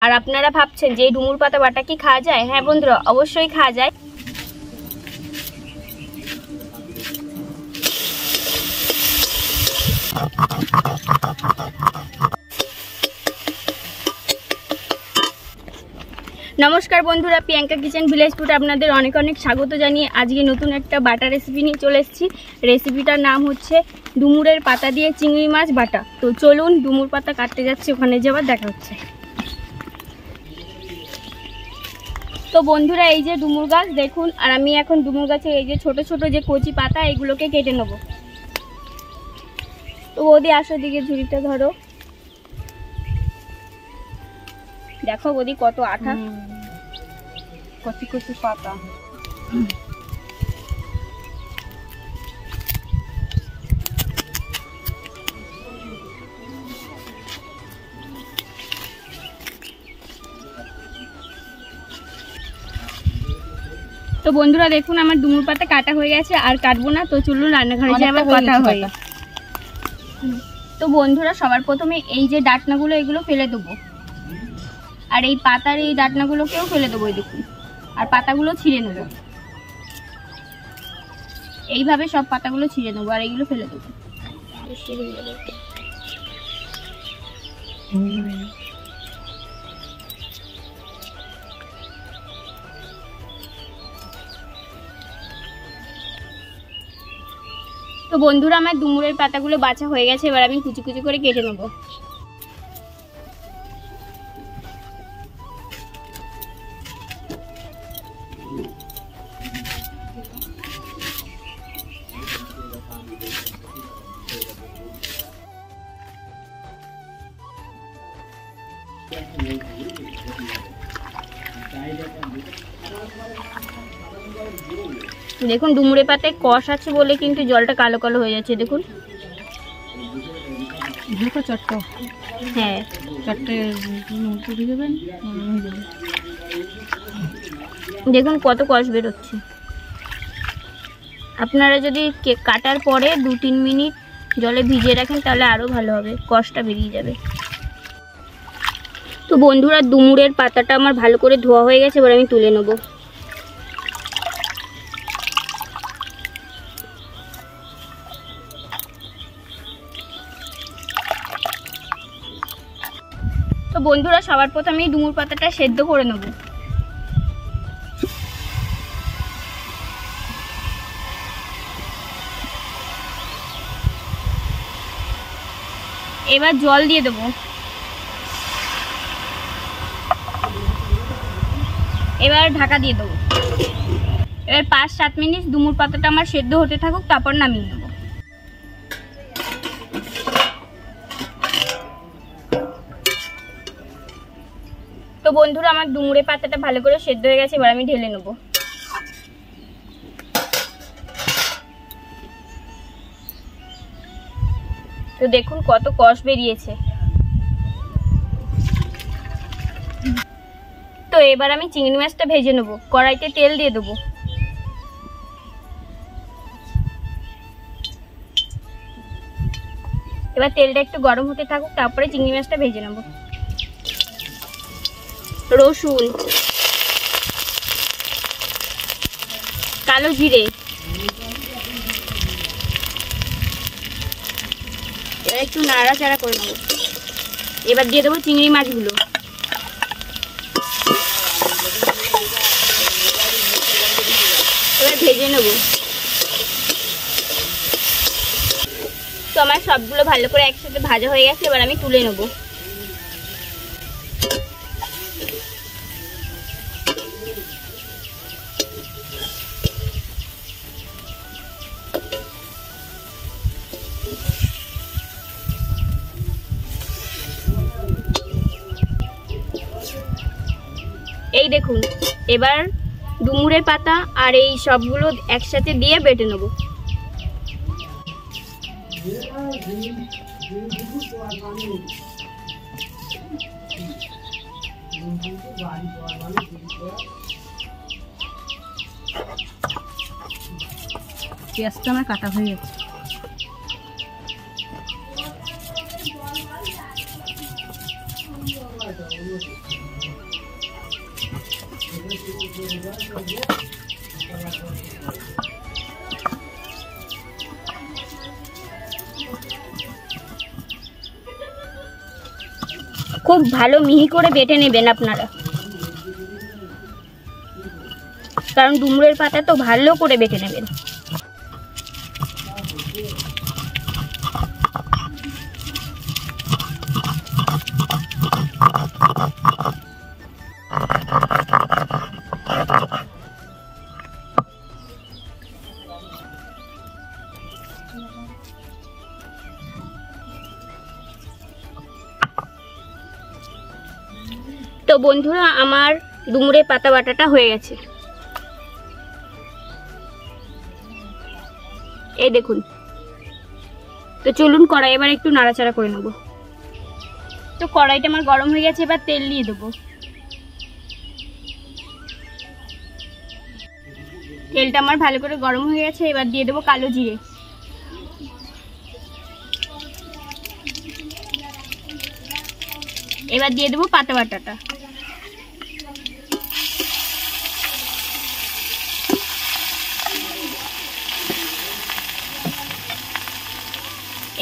আর আপনারা ভাবছেন যে ডুমুর পাতা বাটা কি খাওয়া যায়? হ্যাঁ বন্ধুরা, অবশ্যই খাওয়া যায়। নমস্কার বন্ধুরা, প্রিয়াঙ্কা কিচেন ভিলেজ ফুড আপনাদের অনেক অনেক স্বাগত জানিয়ে আজকে নতুন একটা বাটা রেসিপি নিয়ে চলে এসেছি। রেসিপিটার নাম হচ্ছে ডুমুরের পাতা দিয়ে চিংড়ি মাছ বাটা। তো চলুন ডুমুর পাতা কাটতে যাচ্ছি, ওখানে যাবার দেখা হচ্ছে। তো বন্ধুরা, এই যে ডুমুর গাছ দেখুন, আর আমি এখন ডুমুর গাছের এই যে ছোট ছোট যে কচি পাতা এগুলোকে কেটে নেব। তো বৌদি আসো, দিকে ঝুড়িটা ধরো, দেখো বৌদি কত আঠা, কচি কচি পাতা। তো বন্ধুরা দেখুন, আমার ডুমুর পাতা কাটা হয়ে গেছে, আর কাটবো না। তো চলুন রান্নাঘরে যে আবার কথা হয়। তো বন্ধুরা, সবার প্রথমে এই যে ডাটনাগুলো এগুলো ফেলে দেবো, আর এই পাতার এই ডাটনাগুলোকেও ফেলে দেবো। এই দেখুন, আর পাতাগুলো ছিঁড়ে নেবো, এইভাবে সব পাতাগুলো ছিঁড়ে নেবো, আর এইগুলো ফেলে দেবো। তো বন্ধুরা, আমার ডুমুরের পাতাগুলো বাছা হয়ে গেছে, এবার আমি কুচি কুচি করে কেটে নেব। দেখুন, ডুমুরের পাতায় কষ আছে বলে কিন্তু জলটা কালো কালো হয়ে যাচ্ছে। দেখুন, চট্ট, হ্যাঁ চট্টে দিয়ে দেবেন। দেখুন কত কষ বেরোচ্ছে। আপনারা যদি কাটার পরে 2-3 মিনিট জলে ভিজিয়ে রাখেন তাহলে আরও ভালো হবে, কষটা বেরিয়ে যাবে। তো বন্ধুরা, ডুমুরের পাতাটা আমার ভালো করে ধোয়া হয়ে গেছে, এবার আমি তুলে নেব। তো বন্ধুরা, সবার প্রথমে এই ডুমুর পাতাটা সেদ্ধ করে নেব। এবার জল দিয়ে দেবো, এবার ঢাকা দিয়ে দেবো। এবার 5-7 মিনিট ডুমুর পাতাটা আমার সেদ্ধ হতে থাকুক, তারপর নামিয়ে নেব। তো বন্ধুরা, আমার ডুমুরের পাতাটা ভালো করে সেদ্ধ হয়ে গেছে, এবার আমি ঢেলে নেব। তো দেখুন কত কষ বেরিয়েছে। তো এবার আমি চিংড়ি মাছটা ভেজে নেব। কড়াইতে তেল দিয়ে দেবো, এবার তেলটা একটু গরম হতে থাকুক, তারপরে চিংড়ি মাছটা ভেজে নেব। রসুন, কালো জিরে, এবার একটু নাড়াচাড়া করে নেব। এবার দিয়ে দেবো চিংড়ি মাছগুলো, এবার ভেজে নেব। তো আমার সবগুলো ভালো করে একসাথে ভাজা হয়ে গেছে, এবার আমি তুলে নেব। এই দেখুন, এবার ডুমুরের পাতা আর এই সবগুলো একসাথে দিয়ে বেটে নেব। পেঁয়াজটা আমার কাটা হয়ে গেছে। খুব ভালো মিহি করে বেটে নেবেন আপনারা, কারণ ডুমুরের পাতা তো ভালো করে বেটে নেবেন। তো বন্ধুরা আমার ডুমুরের পাতা বাটাটা হয়ে গেছে, এই দেখুন। তো চলুন কড়াই এবার একটু নাড়াচাড়া করে নেব। তো কড়াইটা আমার গরম হয়ে গেছে, এবার তেল দিয়ে দেবো। তেলটা আমার ভালো করে গরম হয়ে গেছে, এবার দিয়ে দেবো কালো জিরে। এবার দিয়ে দেবো পাতা বাটাটা।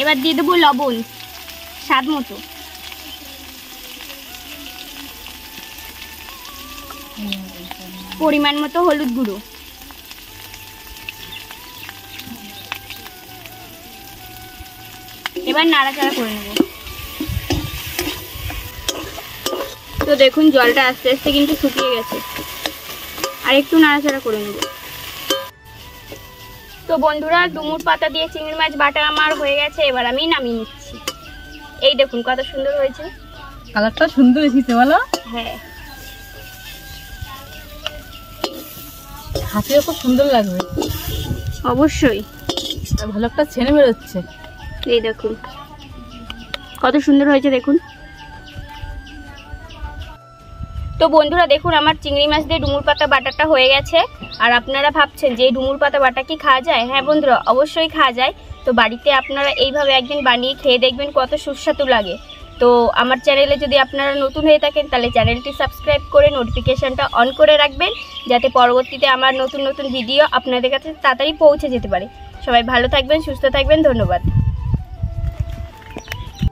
এবার দিয়ে দেবো লবণ স্বাদ মতো। পরিমাণ মতো হলুদ গুঁড়ো। এবার নাড়াচাড়া করে নেব। তো দেখুন জলটা আস্তে আস্তে কিন্তু শুকিয়ে গেছে, আর একটু নাড়াচাড়া করে নেব। তো বন্ধুরা ডুমুর পাতা দিয়ে চিংড়ি মাছ বাটা আমার হয়ে গেছে, এবার আমি নামিয়ে নিচ্ছি। এই দেখুন কত সুন্দর হয়েছে, কালারটা সুন্দর এসেছে বলো? হ্যাঁ, হাসিও খুব সুন্দর লাগবে। অবশ্যই। আর ভালো একটা ছেনে বেরোচ্ছে। এই দেখুন কত সুন্দর হয়েছে দেখুন। তো বন্ধুরা দেখুন আমার চিংড়ি মাছ দিয়ে ডুমুর পাতা বাটাটা হয়ে গেছে। আর আপনারা ভাবছেন যে এই ডুমুর পাতা বাটা কি খাওয়া যায়? হ্যাঁ বন্ধুরা, অবশ্যই খাওয়া যায়। তো বাড়িতে আপনারা এইভাবে একদিন বানিয়ে খেয়ে দেখবেন কত সুস্বাদু লাগে। তো আমার চ্যানেলে যদি আপনারা নতুন হয়ে থাকেন তাহলে চ্যানেলটি সাবস্ক্রাইব করে নোটিফিকেশানটা অন করে রাখবেন, যাতে পরবর্তীতে আমার নতুন নতুন ভিডিও আপনাদের কাছে তাড়াতাড়ি পৌঁছে যেতে পারে। সবাই ভালো থাকবেন, সুস্থ থাকবেন, ধন্যবাদ।